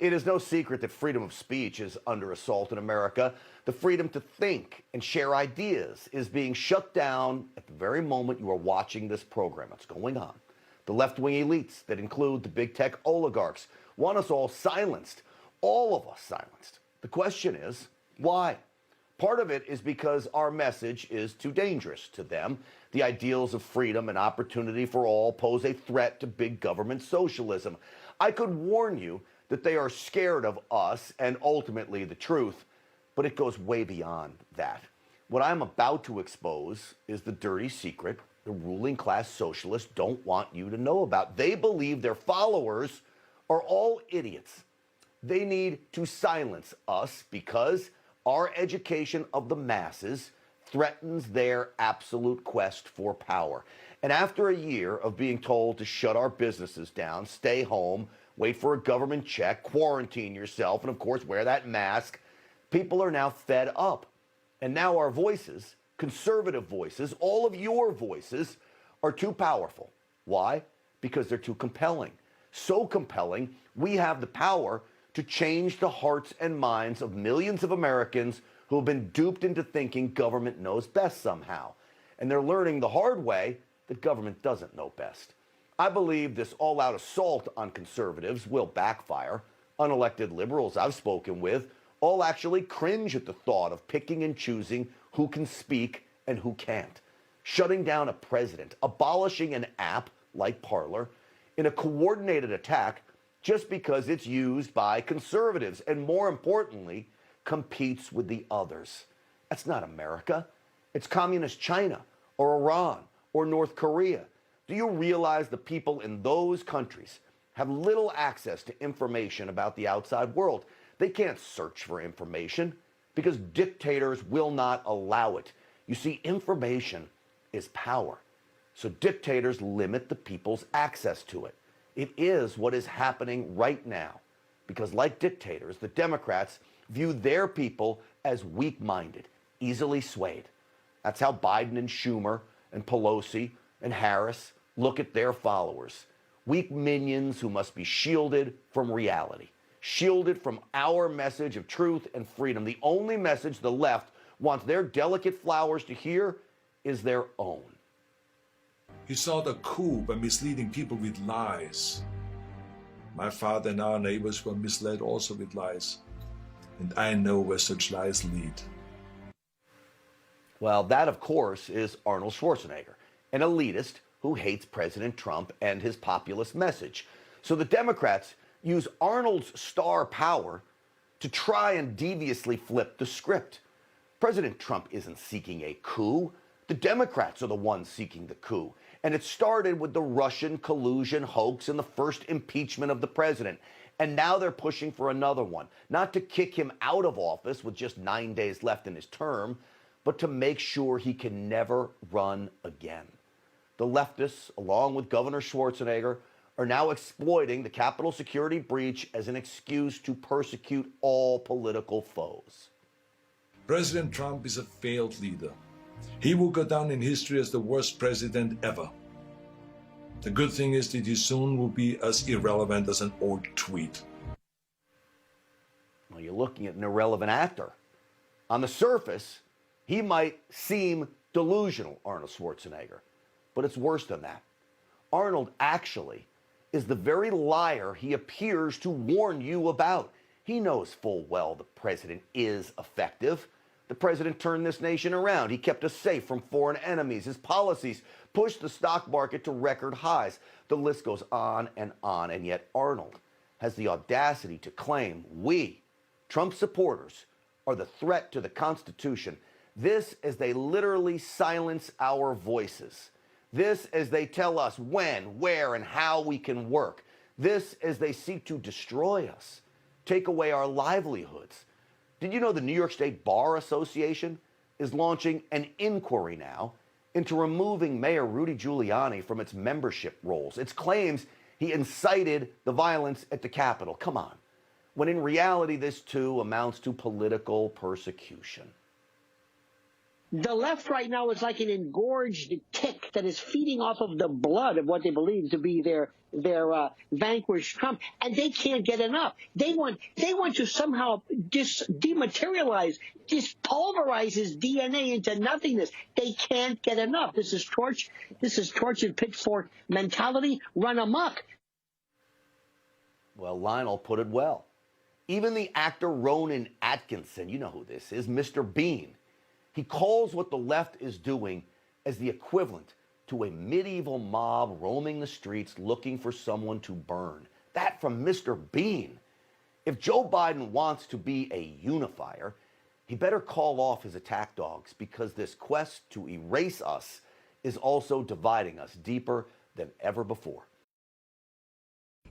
It is no secret that freedom of speech is under assault in America. The freedom to think and share ideas is being shut down at the very moment you are watching this program. It's going on. The left-wing elites that include the big tech oligarchs want us all silenced, all of us silenced. The question is, why? Part of it is because our message is too dangerous to them. The ideals of freedom and opportunity for all pose a threat to big government socialism. I could warn you that they are scared of us and ultimately the truth, but it goes way beyond that. What I'm about to expose is the dirty secret the ruling class socialists don't want you to know about. They believe their followers are all idiots. They need to silence us because our education of the masses threatens their absolute quest for power. And after a year of being told to shut our businesses down, stay home, wait for a government check, quarantine yourself, and of course wear that mask, people are now fed up. And now our voices, conservative voices, all of your voices, are too powerful. Why? Because they're too compelling. So compelling, we have the power to change the hearts and minds of millions of Americans who have been duped into thinking government knows best somehow. And they're learning the hard way that government doesn't know best. I believe this all-out assault on conservatives will backfire. Unelected liberals I've spoken with all actually cringe at the thought of picking and choosing who can speak and who can't. Shutting down a president, abolishing an app like Parler in a coordinated attack just because it's used by conservatives and, more importantly, competes with the others. That's not America. It's communist China or Iran or North Korea. Do you realize the people in those countries have little access to information about the outside world? They can't search for information because dictators will not allow it. You see, information is power. So dictators limit the people's access to it. It is what is happening right now because, like dictators, the Democrats view their people as weak-minded, easily swayed. That's how Biden and Schumer and Pelosi and Harris look at their followers. Weak minions who must be shielded from reality, shielded from our message of truth and freedom. The only message the left wants their delicate flowers to hear is their own. He sought a coup by misleading people with lies. My father and our neighbors were misled also with lies. And I know where such lies lead. Well, that, of course, is Arnold Schwarzenegger, an elitist who hates President Trump and his populist message. So the Democrats use Arnold's star power to try and deviously flip the script. President Trump isn't seeking a coup. The Democrats are the ones seeking the coup. And it started with the Russian collusion hoax and the first impeachment of the president. And now they're pushing for another one, not to kick him out of office with just 9 days left in his term, but to make sure he can never run again. The leftists, along with Governor Schwarzenegger, are now exploiting the Capitol security breach as an excuse to persecute all political foes. President Trump is a failed leader. He will go down in history as the worst president ever. The good thing is that he soon will be as irrelevant as an old tweet. Well, you're looking at an irrelevant actor. On the surface, he might seem delusional, Arnold Schwarzenegger, but it's worse than that. Arnold actually is the very liar he appears to warn you about. He knows full well the president is effective. The president turned this nation around. He kept us safe from foreign enemies. His policies pushed the stock market to record highs. The list goes on, and yet Arnold has the audacity to claim we, Trump supporters, are the threat to the Constitution. This as they literally silence our voices. This as they tell us when, where, and how we can work. This as they seek to destroy us, take away our livelihoods. Did you know the New York State Bar Association is launching an inquiry now into removing Mayor Rudy Giuliani from its membership rolls? Its claims he incited the violence at the Capitol. Come on. When in reality, this too amounts to political persecution. The left right now is like an engorged tick that is feeding off of the blood of what they believe to be their vanquished Trump, and they can't get enough. They want to somehow dematerialize, pulverize his DNA into nothingness. They can't get enough. This is tortured pitchfork mentality run amok. Well, Lionel put it well. Even the actor Ronan Atkinson, you know who this is, Mr. Bean, he calls what the left is doing as the equivalent to a medieval mob roaming the streets looking for someone to burn. That from Mr. Bean. If Joe Biden wants to be a unifier, he better call off his attack dogs, because this quest to erase us is also dividing us deeper than ever before.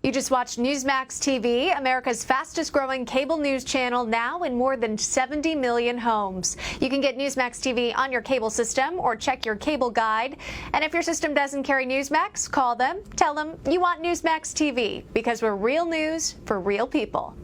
You just watched Newsmax TV, America's fastest growing cable news channel, now in more than 70 million homes. You can get Newsmax TV on your cable system or check your cable guide. And if your system doesn't carry Newsmax, call them, tell them you want Newsmax TV, because we're real news for real people.